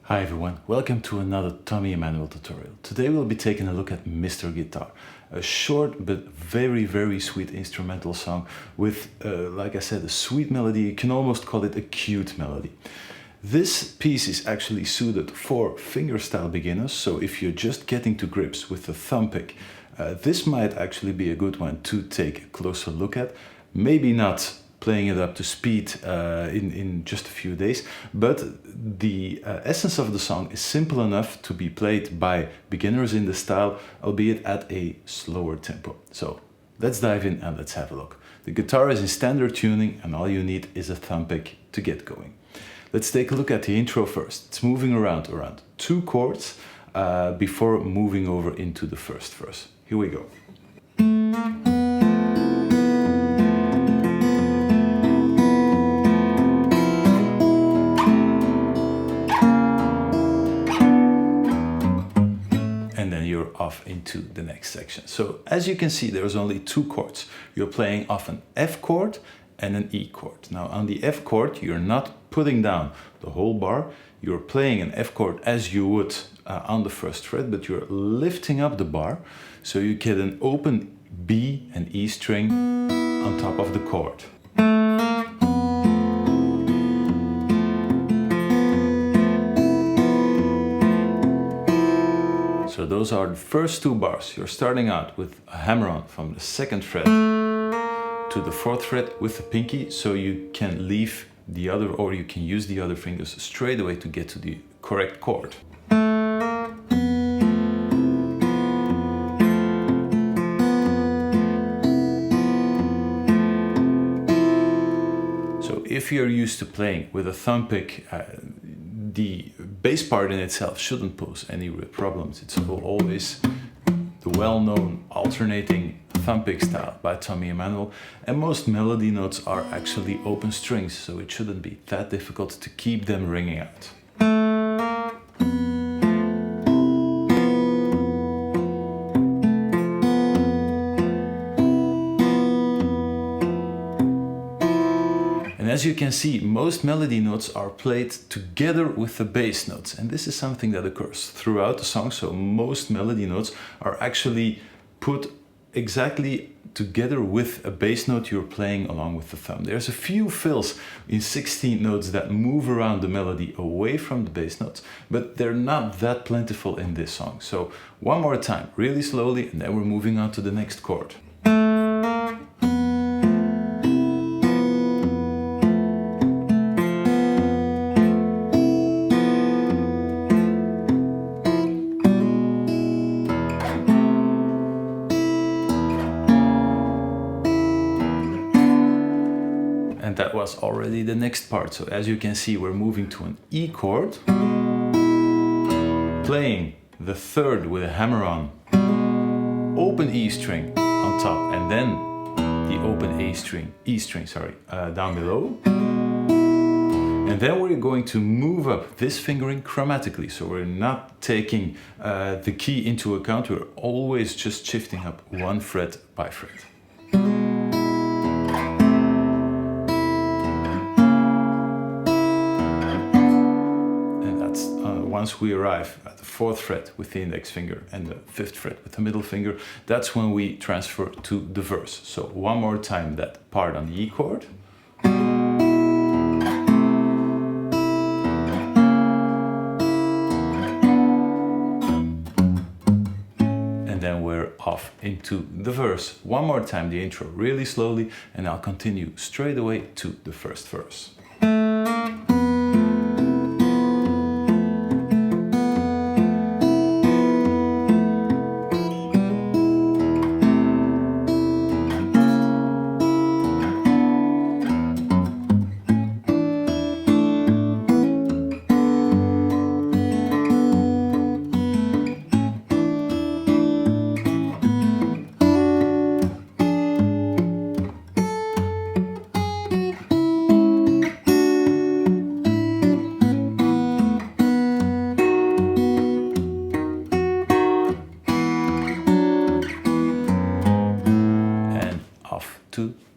Hi everyone, welcome to another Tommy Emmanuel tutorial. Today we'll be taking a look at Mr. Guitar, a short but very sweet instrumental song with, like I said, a sweet melody. You can almost call it a cute melody. This piece is actually suited for fingerstyle beginners, so if you're just getting to grips with the thumb pick, this might actually be a good one to take a closer look at. Maybe not playing it up to speed in just a few days, but the essence of the song is simple enough to be played by beginners in the style, albeit at a slower tempo. So let's dive in and let's have a look. The guitar is in standard tuning and all you need is a thumb pick to get going. Let's take a look at the intro first. It's moving around 2 chords before moving over into the first verse. Here we go. Off into the next section. So as you can see, there's only 2 chords. You're playing off an F chord and an E chord. Now on the F chord, you're not putting down the whole bar. You're playing an F chord as you would on the first fret, but you're lifting up the bar so you get an open B and E string on top of the chord. So those are the first 2 bars. You're starting out with a hammer-on from the 2nd fret to the 4th fret with the pinky, so you can leave the other, or you can use the other fingers straight away to get to the correct chord. So if you're used to playing with a thumb pick, the bass part in itself shouldn't pose any real problems. It's always the well-known alternating thumb pick style by Tommy Emmanuel, and most melody notes are actually open strings, so it shouldn't be that difficult to keep them ringing out. As you can see, most melody notes are played together with the bass notes, and this is something that occurs throughout the song. So most melody notes are actually put exactly together with a bass note you're playing along with the thumb. There's a few fills in 16 notes that move around the melody away from the bass notes, but they're not that plentiful in this song. So one more time, really slowly, and then we're moving on to the next chord. And that was already the next part. So as you can see, we're moving to an E chord, playing the 3rd with a hammer-on, open E string on top, and then the open E string down below. And then we're going to move up this fingering chromatically. So we're not taking the key into account. We're always just shifting up 1 fret by fret. Once we arrive at the 4th fret with the index finger and the 5th fret with the middle finger, that's when we transfer to the verse. So one more time that part on the E chord. And then we're off into the verse. One more time the intro really slowly, and I'll continue straight away to the first verse.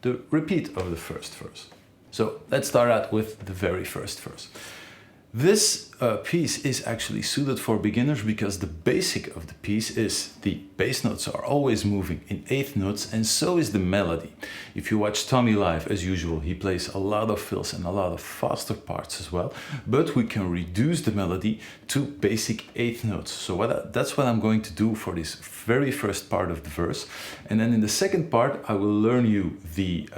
The repeat of the first verse. So let's start out with the very first verse. This piece is actually suited for beginners because the basic of the piece is the bass notes are always moving in eighth notes, and so is the melody. If you watch Tommy live, as usual, he plays a lot of fills and a lot of faster parts as well, but we can reduce the melody to basic eighth notes. So that's what I'm going to do for this very first part of the verse. And then in the second part, I will learn you the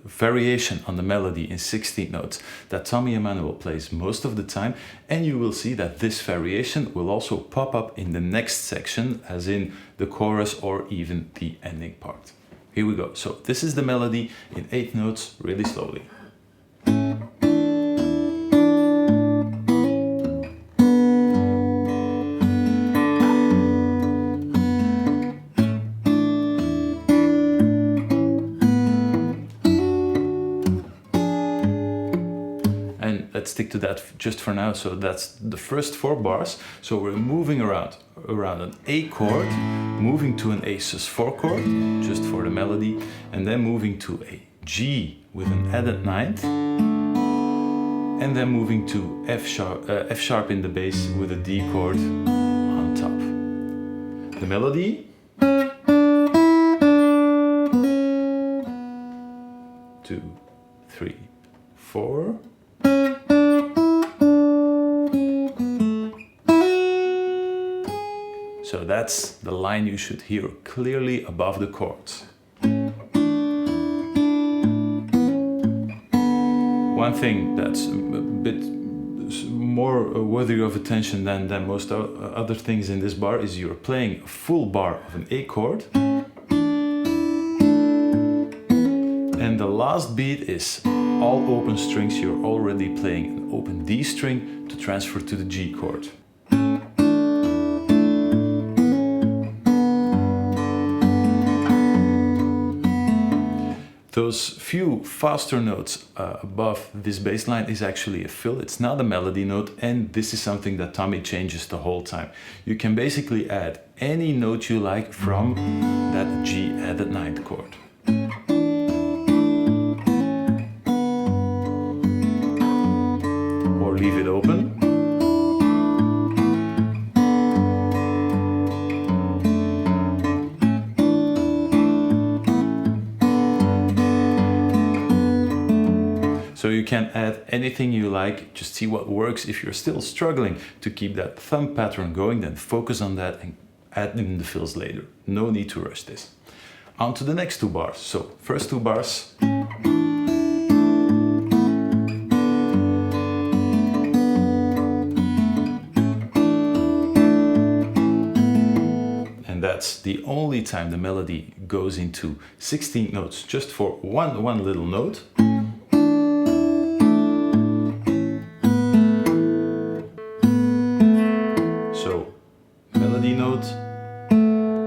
variation on the melody in 16 notes that Tommy Emmanuel plays most of the time, and you will see that this variation will also pop up in the next section, as in the chorus or even the ending part. Here we go. So this is the melody in 8 notes, really slowly. Let's stick to that just for now. So that's the first 4 bars. So we're moving around an A chord, moving to an A sus4 chord, just for the melody, and then moving to a G with an added ninth, and then moving to F sharp in the bass with a D chord on top. The melody. 2, 3, 4. So that's the line you should hear clearly above the chords. One thing that's a bit more worthy of attention than most other things in this bar is you're playing a full bar of an A chord. And the last beat is all open strings. You're already playing an open D string to transfer to the G chord. Those few faster notes above this bass line is actually a fill. It's not a melody note, and this is something that Tommy changes the whole time. You can basically add any note you like from that G added ninth chord. Or leave it open. So you can add anything you like, just see what works. If you're still struggling to keep that thumb pattern going, then focus on that and add in the fills later. No need to rush this. On to the next 2 bars. So first 2 bars. And that's the only time the melody goes into 16 notes, just for one little note.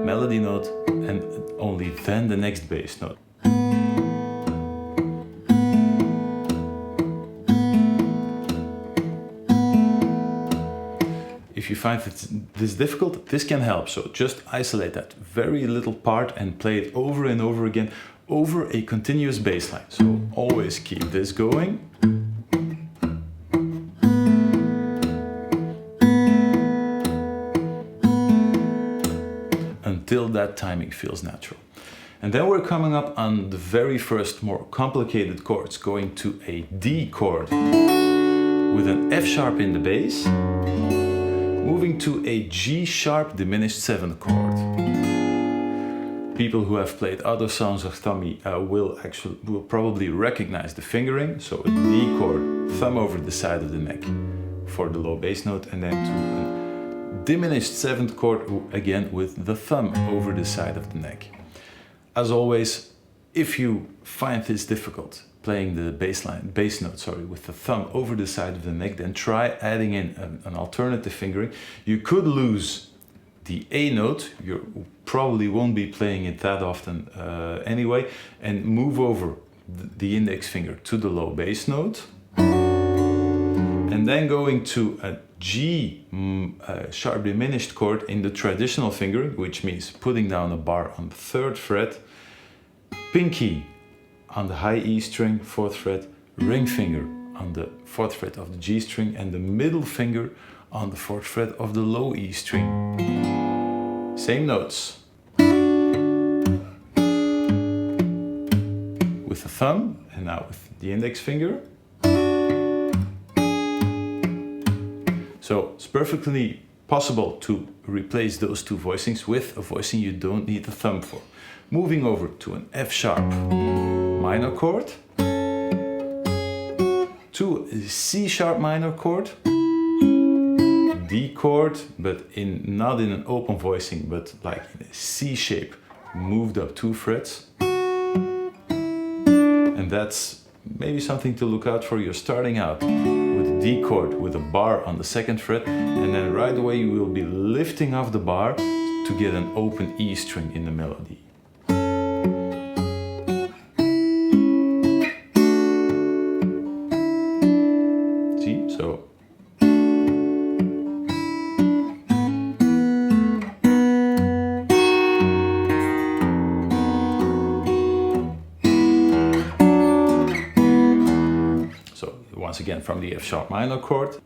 Melody note, and only then the next bass note. If you find this difficult, this can help. So just isolate that very little part and play it over and over again over a continuous bass line. So always keep this going. Until that timing feels natural. And then we're coming up on the very first more complicated chords, going to a D chord with an F sharp in the bass, moving to a G sharp diminished 7th chord. People who have played other songs of Tommy will probably recognize the fingering. So a D chord, thumb over the side of the neck for the low bass note, and then to an diminished 7th chord, again with the thumb over the side of the neck. As always, if you find this difficult, playing the bass note with the thumb over the side of the neck, then try adding in an alternative fingering. You could lose the A note, you probably won't be playing it that often anyway, and move over the index finger to the low bass note. And then going to a G sharp diminished chord in the traditional fingering, which means putting down a bar on the 3rd fret, pinky on the high E string, 4th fret, ring finger on the 4th fret of the G string and the middle finger on the 4th fret of the low E string. Same notes. With the thumb and now with the index finger. So it's perfectly possible to replace those two voicings with a voicing you don't need the thumb for. Moving over to an F sharp minor chord, to a C sharp minor chord, D chord, but not in an open voicing, but like in a C shape, moved up 2 frets. And that's maybe something to look out for. You're starting out with a D chord with a bar on the 2nd fret, and then right away you will be lifting off the bar to get an open E string in the melody. See? So once again from the F sharp minor chord.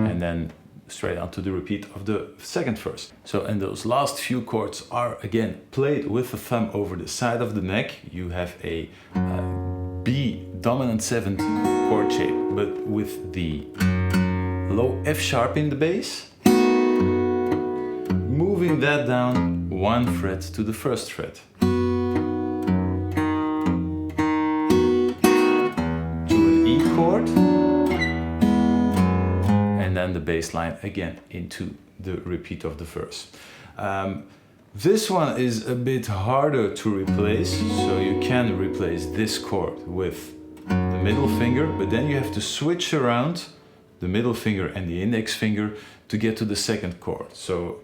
And then straight on to the repeat of the 2nd verse. So, and those last few chords are again played with the thumb over the side of the neck. You have a B dominant 7th chord shape, but with the low F sharp in the bass, moving that down 1 fret to the 1st fret. To an E chord. And then the bass line again into the repeat of the verse. This one is a bit harder to replace, so you can replace this chord with the middle finger, but then you have to switch around the middle finger and the index finger to get to the 2nd chord. So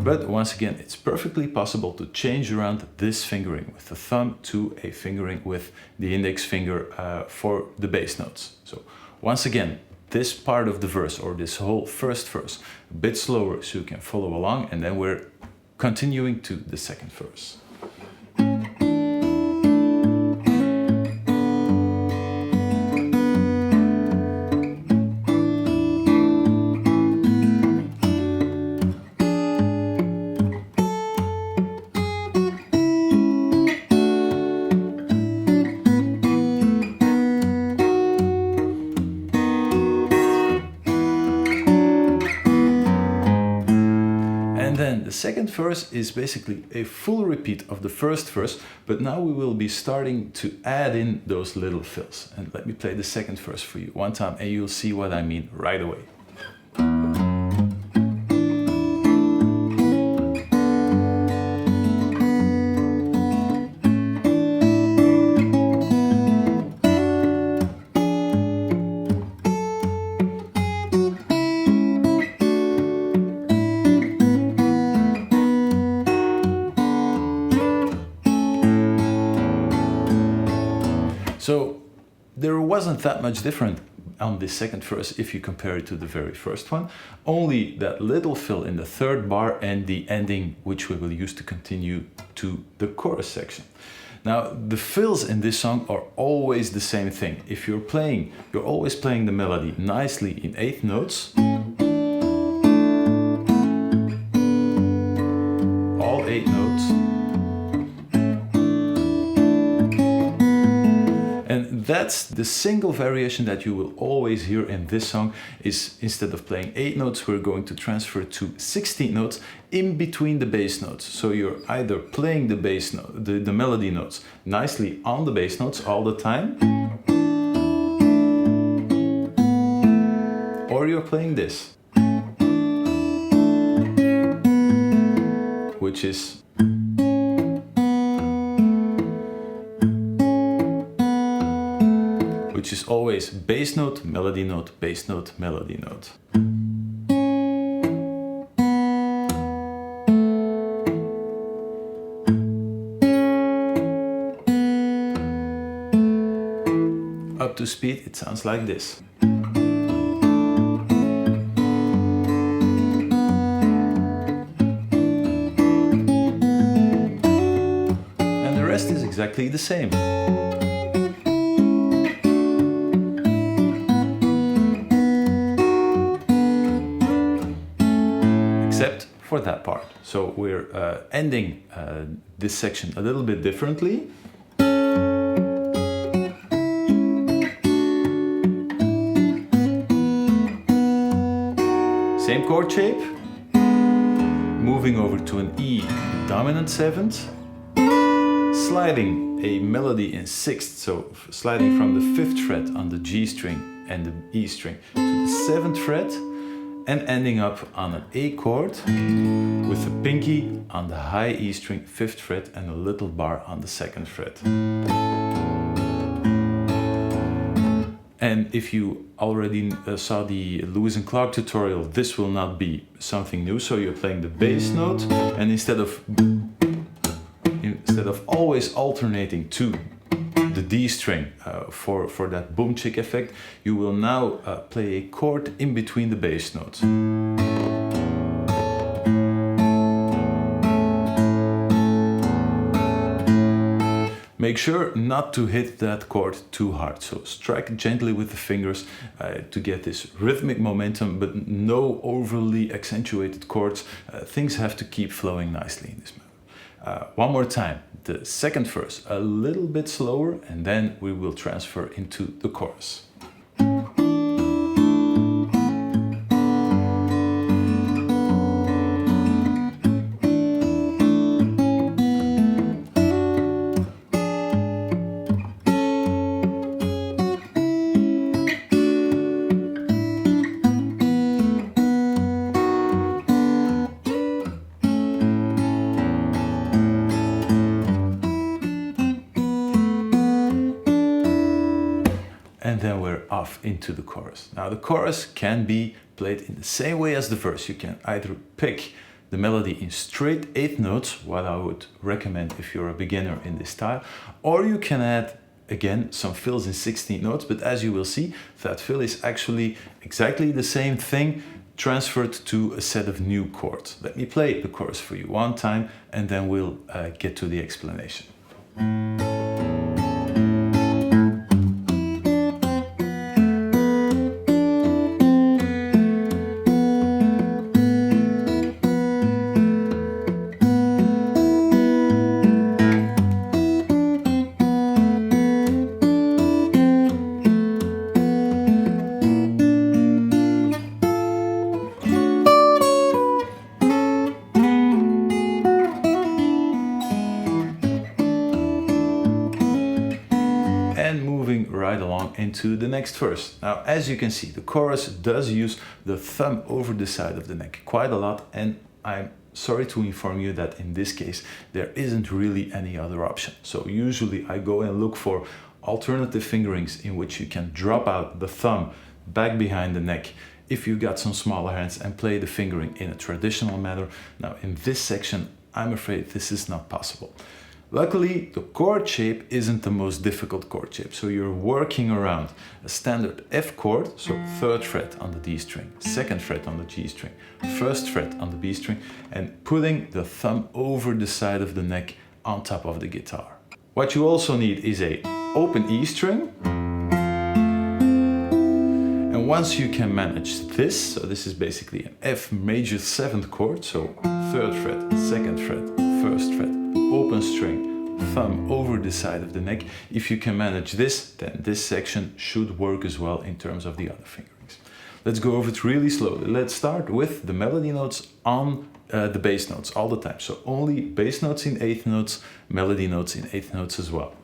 but once again, it's perfectly possible to change around this fingering with the thumb to a fingering with the index finger for the bass notes. So once again, this part of the verse, or this whole 1st verse, a bit slower so you can follow along, and then we're continuing to the 2nd verse. The 2nd verse is basically a full repeat of the 1st verse, but now we will be starting to add in those little fills. And let me play the 2nd verse for you one time and you'll see what I mean right away. So there wasn't that much different on this 2nd verse if you compare it to the very 1st one, only that little fill in the 3rd bar and the ending, which we will use to continue to the chorus section. Now, the fills in this song are always the same thing. If you're playing, you're always playing the melody nicely in 8 notes. All 8 notes. And that's the single variation that you will always hear in this song is instead of playing 8 notes, we're going to transfer to 16 notes in between the bass notes. So you're either playing the bass note, the melody notes nicely on the bass notes all the time, or you're playing this, which is always bass note, melody note, bass note, melody note. to speed, it sounds like this. And the rest is exactly the same. Except for that part. So we're ending this section a little bit differently. Same chord shape, moving over to an E dominant 7th, sliding a melody in 6th, so sliding from the 5th fret on the G string and the E string to the 7th fret, and ending up on an A chord with the pinky on the high E string 5th fret and a little bar on the 2nd fret. And if you already saw the Lewis and Clark tutorial, this will not be something new. So you're playing the bass note, and instead of always alternating to the D string for that boom chick effect, you will now play a chord in between the bass notes. Make sure not to hit that chord too hard, so strike gently with the fingers to get this rhythmic momentum, but no overly accentuated chords. Things have to keep flowing nicely in this manner. One more time, the second verse a little bit slower, and then we will transfer into the chorus. And then we're off into the chorus. Now the chorus can be played in the same way as the verse. You can either pick the melody in straight 8th notes, what I would recommend if you're a beginner in this style, or you can add again some fills in 16 notes, but as you will see, that fill is actually exactly the same thing transferred to a set of new chords. Let me play the chorus for you one time, and then we'll get to the explanation. And moving right along into the next verse. Now, as you can see, the chorus does use the thumb over the side of the neck quite a lot, and I'm sorry to inform you that in this case there isn't really any other option. So usually I go and look for alternative fingerings in which you can drop out the thumb back behind the neck if you got some smaller hands and play the fingering in a traditional manner. Now in this section, I'm afraid this is not possible. Luckily, the chord shape isn't the most difficult chord shape, so you're working around a standard F chord, so 3rd fret on the D string, 2nd fret on the G string, 1st fret on the B string, and putting the thumb over the side of the neck on top of the guitar. What you also need is an open E string, and once you can manage this, so this is basically an F major 7th chord, so 3rd fret, 2nd fret, 1st fret, open string, thumb over the side of the neck. If you can manage this, then this section should work as well in terms of the other fingerings. Let's go over it really slowly. Let's start with the melody notes on the bass notes all the time. So only bass notes in 8th notes, melody notes in 8th notes as well.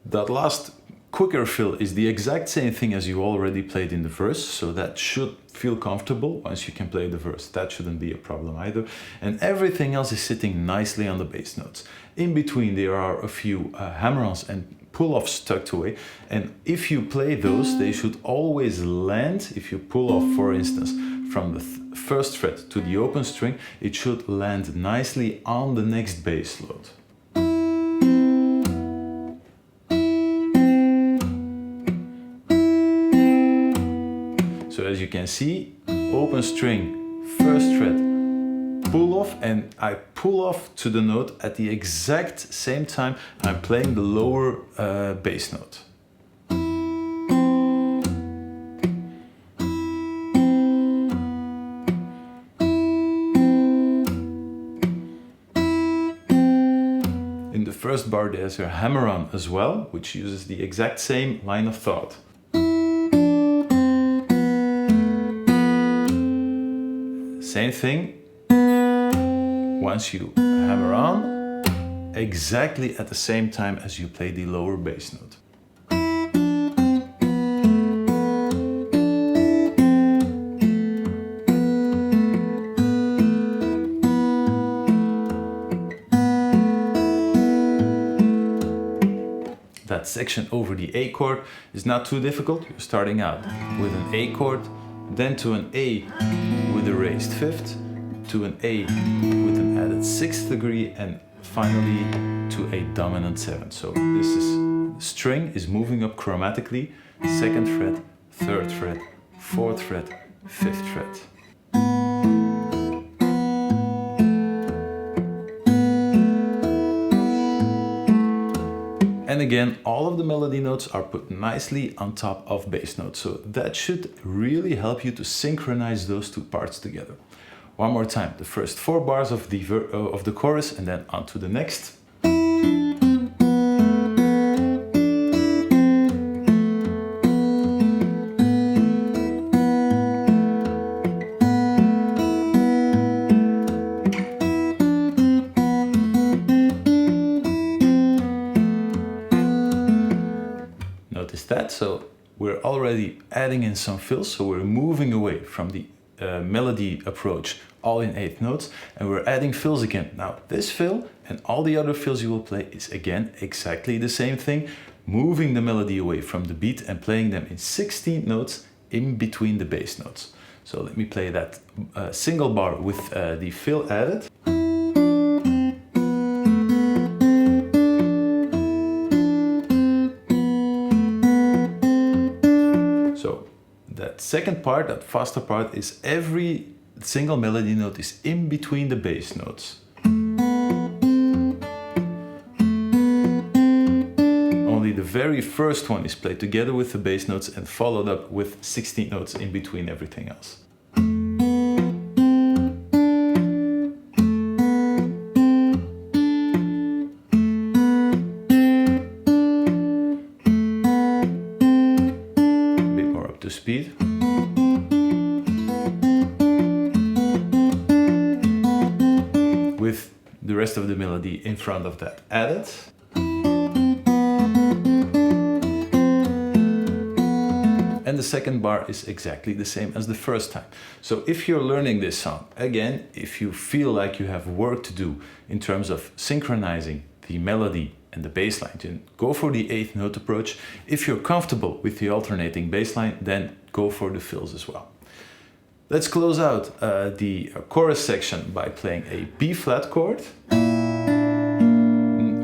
That last quicker fill is the exact same thing as you already played in the verse, so that should feel comfortable once you can play the verse. That shouldn't be a problem either. And everything else is sitting nicely on the bass notes. In between there are a few hammer-ons and pull-offs tucked away, and if you play those, they should always land, if you pull off, for instance, from the first fret to the open string, it should land nicely on the next bass note. So as you can see, open string, first fret, pull off, and I pull off to the note at the exact same time I'm playing the lower bass note. In the first bar there's a hammer-on as well, which uses the exact same line of thought. Same thing, once you hammer on, exactly at the same time as you play the lower bass note. That section over the A chord is not too difficult. You're starting out with an A chord, then to an A with a raised fifth, to an A with an added sixth degree, and finally to a dominant seventh. So this string is moving up chromatically, second fret, third fret, fourth fret, fifth fret. And again, all of the melody notes are put nicely on top of bass notes. So that should really help you to synchronize those two parts together. One more time, the first 4 bars of the chorus and then on to the next. Notice that, so we're already adding in some fills, so we're moving away from the melody approach all in 8th notes, and we're adding fills again. Now this fill and all the other fills you will play is again exactly the same thing, moving the melody away from the beat and playing them in 16 notes in between the bass notes. So let me play that single bar with the fill added. So that second part, that faster part, is every single melody note is in between the bass notes. Only the very first one is played together with the bass notes and followed up with 16 notes in between everything else. A bit more up to speed. With the rest of the melody in front of that added. And the second bar is exactly the same as the first time. So if you're learning this song, again, if you feel like you have work to do in terms of synchronizing the melody and the bass line, then go for the 8th note approach. If you're comfortable with the alternating bass line, then go for the fills as well. Let's close out the chorus section by playing a B flat chord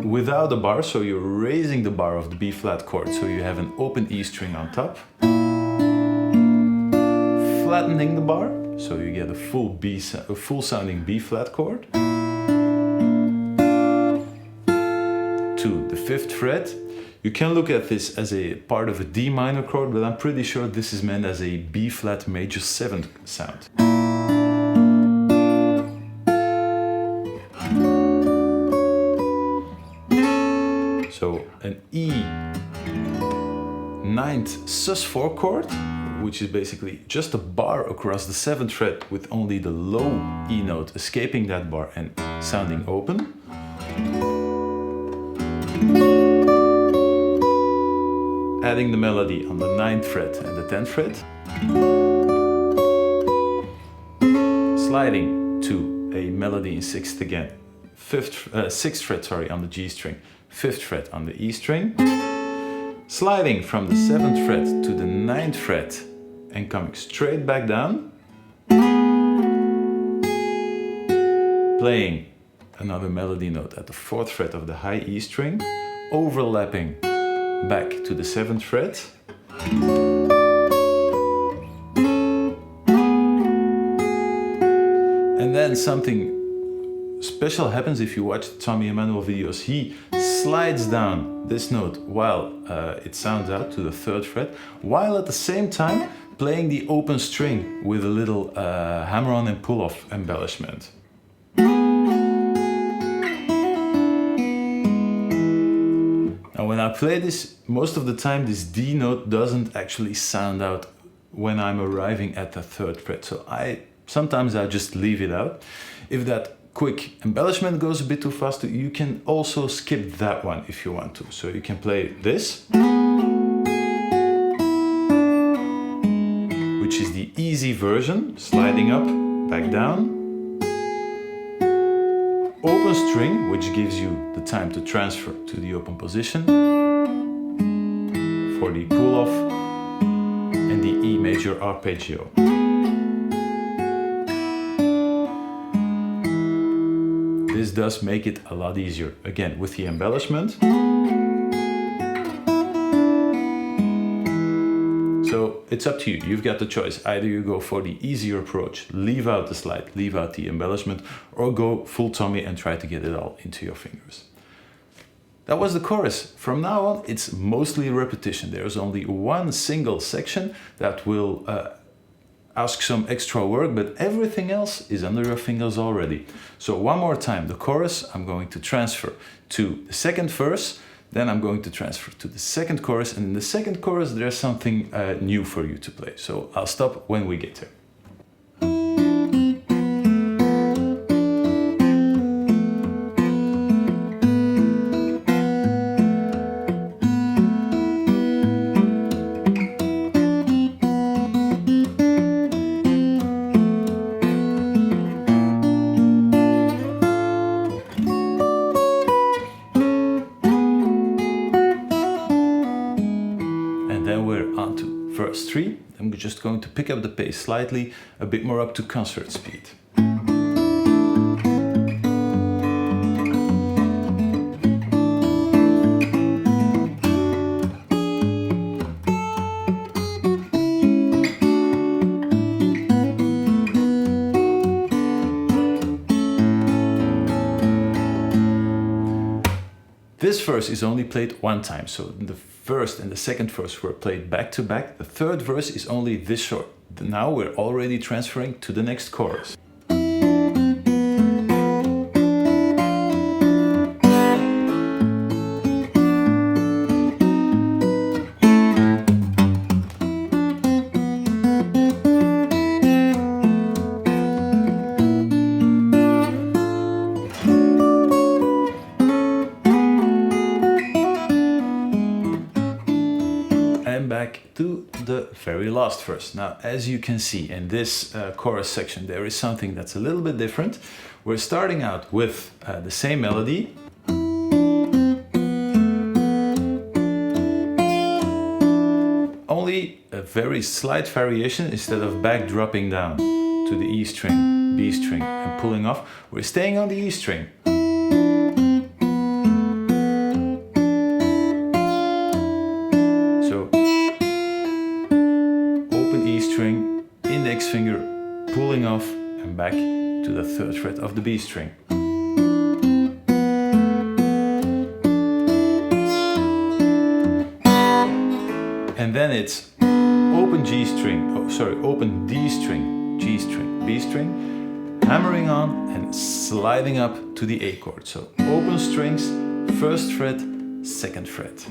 without a bar, so you're raising the bar of the B flat chord, so you have an open E string on top. Flattening the bar, so you get a full sounding B flat chord. To the 5th fret. You can look at this as a part of a D minor chord, but I'm pretty sure this is meant as a B flat major 7 sound. So an E 9th sus4 chord, which is basically just a bar across the 7th fret with only the low E note escaping that bar and sounding open. Adding the melody on the 9th fret and the 10th fret. Sliding to a melody in 6th again. 6th fret, sorry, on the G string. 5th fret on the E string. Sliding from the 7th fret to the 9th fret and coming straight back down. playing another melody note at the 4th fret of the high E string, overlapping back to the 7th fret. And then something special happens if you watch Tommy Emmanuel videos. He slides down this note while it sounds out to the 3rd fret, while at the same time playing the open string with a little hammer-on and pull-off embellishment. Now when I play this, most of the time this D note doesn't actually sound out when I'm arriving at the 3rd fret, so sometimes I just leave it out. If that quick embellishment goes a bit too fast, you can also skip that one if you want to. So you can play this, which is the easy version, sliding up, back down. Open string, which gives you the time to transfer to the open position for the pull-off, and the E major arpeggio. This does make it a lot easier, again, with the embellishment. So it's up to you, you've got the choice. Either you go for the easier approach, leave out the slide, leave out the embellishment, or go full Tommy and try to get it all into your fingers. That was the chorus. From now on, it's mostly repetition. There's only one single section that will ask some extra work, but everything else is under your fingers already. So one more time, the chorus, I'm going to transfer to the 2nd verse, then I'm going to transfer to the 2nd chorus, and in the 2nd chorus there's something new for you to play. So I'll stop when we get there. Verse 3, I'm just going to pick up the pace slightly, a bit more up to concert speed. This verse is only played one time, so the 1st and the 2nd verse were played back to back. The 3rd verse is only this short. Now we're already transferring to the next chorus. Back to the very last verse. Now, as you can see in this chorus section, there is something that's a little bit different. We're starting out with the same melody, only a very slight variation. Instead of back dropping down to the E string, B string, and pulling off, we're staying on the E string. Index finger pulling off and back to the 3rd fret of the B string. And then it's open G string, open D string, G string, B string, hammering on and sliding up to the A chord. So open strings, 1st fret, 2nd fret.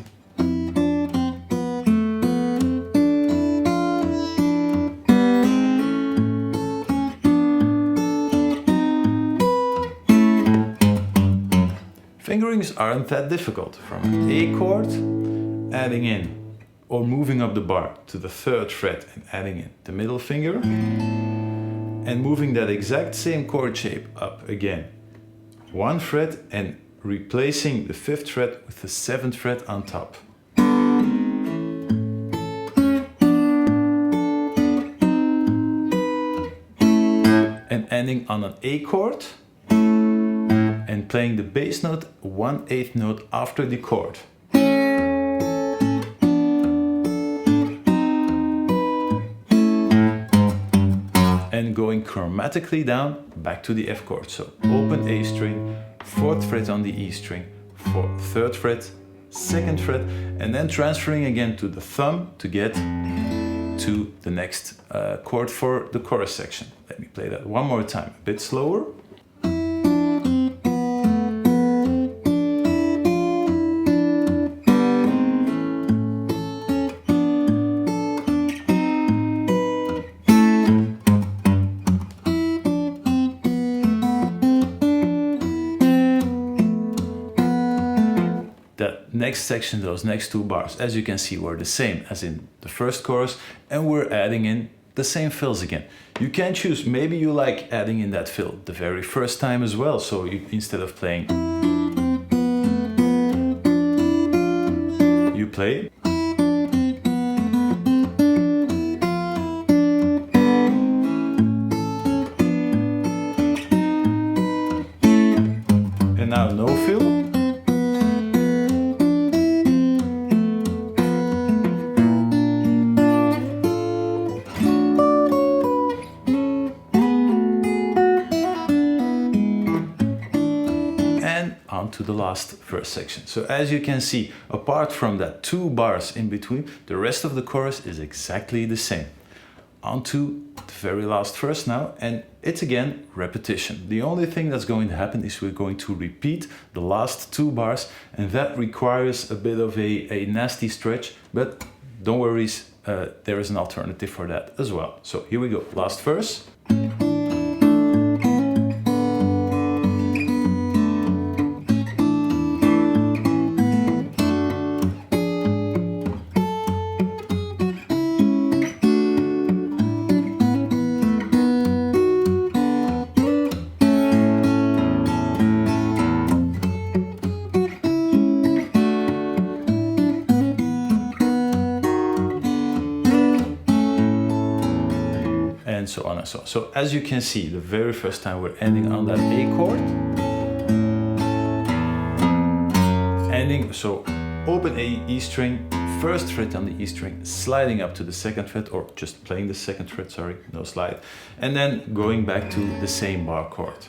Fingerings aren't that difficult. From an A chord, adding in or moving up the bar to the 3rd fret and adding in the middle finger, and moving that exact same chord shape up again 1 fret and replacing the 5th fret with the 7th fret on top. And ending on an A chord and playing the bass note 1/8 note after the chord. And going chromatically down back to the F chord. So open A string, 4th fret on the E string, 3rd fret, 2nd fret, and then transferring again to the thumb to get to the next chord for the chorus section. Let me play that one more time, a bit slower. That next section, those next 2 bars, as you can see, were the same as in the first chorus, and we're adding in the same fills again. You can choose, maybe you like adding in that fill the very first time as well, so you, instead of playing, you play. And now no fill. To the last verse section. So as you can see, apart from that 2 bars in between, the rest of the chorus is exactly the same. On to the very last verse now, and it's again repetition. The only thing that's going to happen is we're going to repeat the last 2 bars, and that requires a bit of a nasty stretch, but don't worry, there is an alternative for that as well. So here we go, last verse. And so on and so on. So as you can see, the very first time we're ending on that A chord. Ending, so open A, E string, 1st fret on the E string, sliding up to the 2nd fret, or just playing the 2nd fret, sorry, no slide. And then going back to the same bar chord.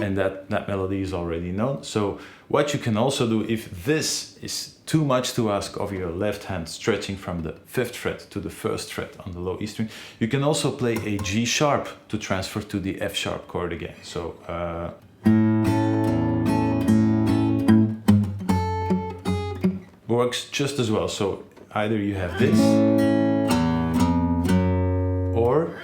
And that melody is already known. So what you can also do, if this is too much to ask of your left hand stretching from the 5th fret to the 1st fret on the low E string, you can also play a G sharp to transfer to the F sharp chord again. So works just as well. So either you have this or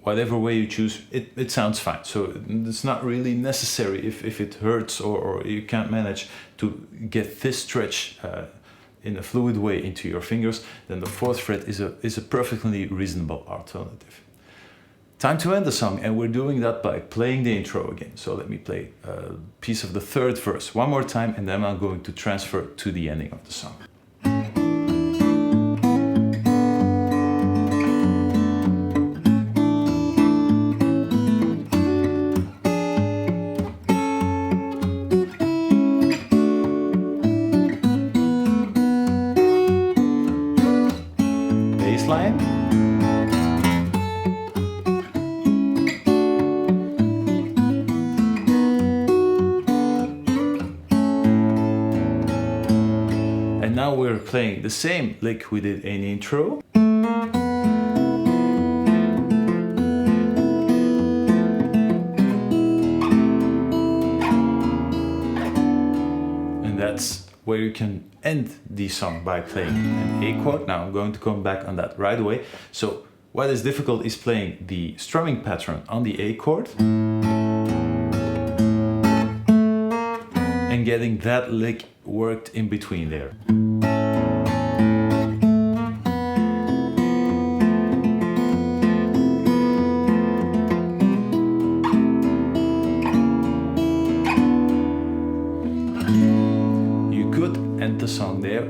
whatever way you choose, it sounds fine. So it's not really necessary if it hurts or you can't manage to get this stretch in a fluid way into your fingers, then the 4th fret is a perfectly reasonable alternative. Time to end the song, and we're doing that by playing the intro again. So let me play a piece of the 3rd verse one more time, and then I'm going to transfer to the ending of the song. Line. And now we're playing the same lick we did in intro. And that's where you can end the song by playing an A chord. Now I'm going to come back on that right away. So what is difficult is playing the strumming pattern on the A chord and getting that lick worked in between there. You could end the song there,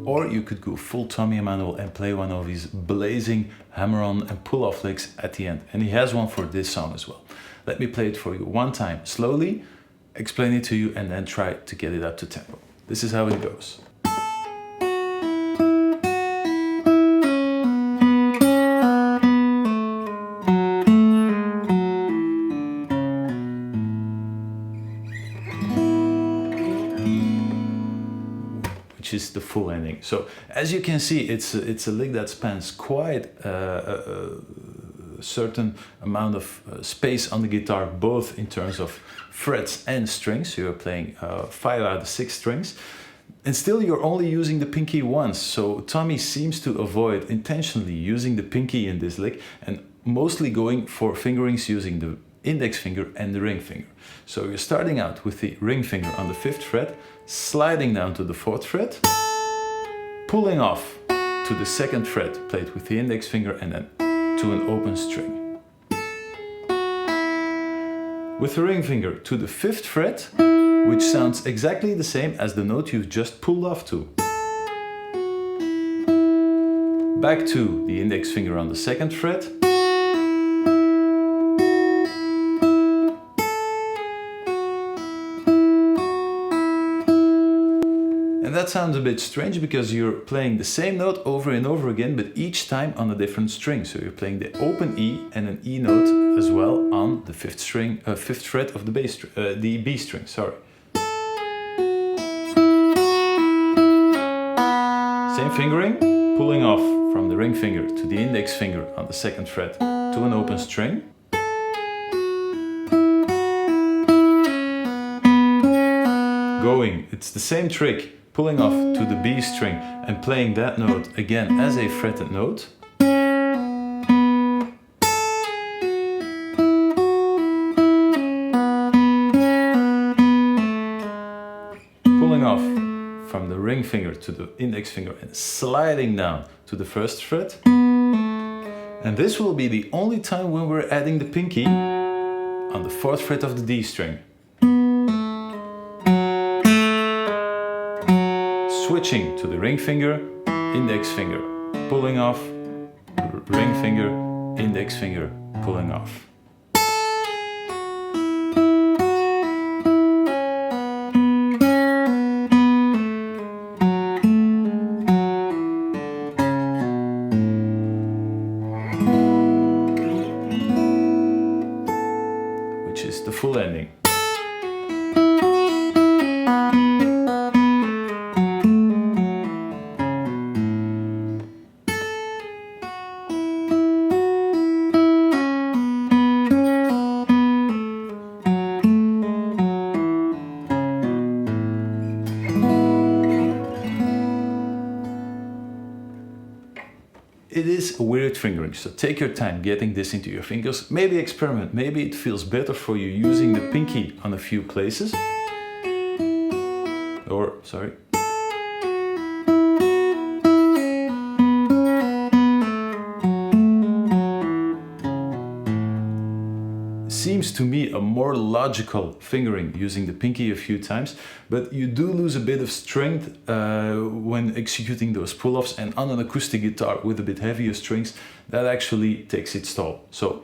or you could go full Tommy Emmanuel and play one of his blazing hammer-on and pull-off licks at the end. And he has one for this song as well. Let me play it for you one time, slowly, explain it to you, and then try to get it up to tempo. This is how it goes. Which is the full ending. So as you can see, it's a lick that spans quite a certain amount of space on the guitar, both in terms of frets and strings. So you're playing 5 out of 6 strings, and still you're only using the pinky once. So Tommy seems to avoid intentionally using the pinky in this lick and mostly going for fingerings using the index finger and the ring finger. So you're starting out with the ring finger on the 5th fret, sliding down to the 4th fret, pulling off to the 2nd fret, played with the index finger, and then to an open string. With the ring finger to the 5th fret, which sounds exactly the same as the note you've just pulled off to. Back to the index finger on the 2nd fret, that sounds a bit strange because you're playing the same note over and over again, but each time on a different string. So you're playing the open E and an E note as well on the 5th string, 5th fret of the the B string. Sorry. Same fingering, pulling off from the ring finger to the index finger on the 2nd fret to an open string. Going, it's the same trick. Pulling off to the B string and playing that note again as a fretted note. Pulling off from the ring finger to the index finger and sliding down to the 1st fret. And this will be the only time when we're adding the pinky on the 4th fret of the D string. Switching to the ring finger, index finger, pulling off, ring finger, index finger, pulling off. Which is the full ending. It is a weird fingering, so take your time getting this into your fingers. Maybe experiment, maybe it feels better for you using the pinky on a few places. Or, sorry. Seems to me a more logical fingering using the pinky a few times, but you do lose a bit of strength when executing those pull-offs, and on an acoustic guitar with a bit heavier strings, that actually takes its toll. So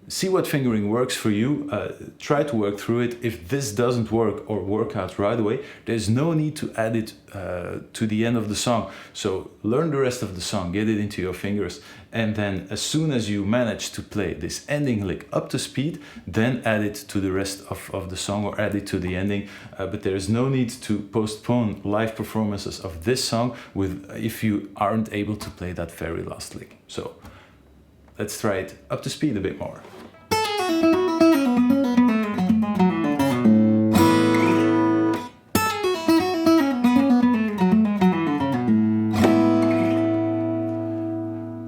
see what fingering works for you, try to work through it. If this doesn't work or work out right away, there's no need to add it to the end of the song. So learn the rest of the song, get it into your fingers, and then as soon as you manage to play this ending lick up to speed, then add it to the rest of the song or add it to the ending. But there is no need to postpone live performances of this song if you aren't able to play that very last lick. So let's try it up to speed a bit more.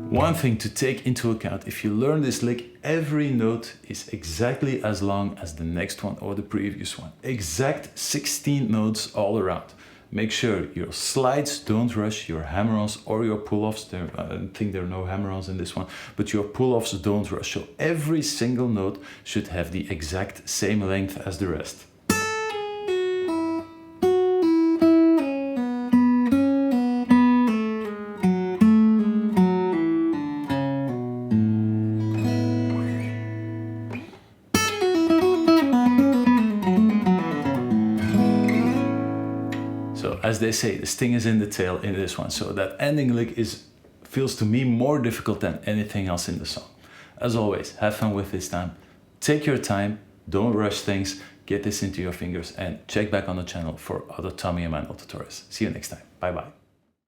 One thing to take into account, if you learn this lick, every note is exactly as long as the next one or the previous one. Exact 16 notes all around. Make sure your slides don't rush your hammer-ons or your pull-offs. I think there are no hammer-ons in this one, but your pull-offs don't rush. So every single note should have the exact same length as the rest. they say, the sting is in the tail in this one. So that ending lick feels to me more difficult than anything else in the song. As always, have fun with this time. Take your time, don't rush things, get this into your fingers, and check back on the channel for other Tommy Emmanuel tutorials. See you next time. Bye bye.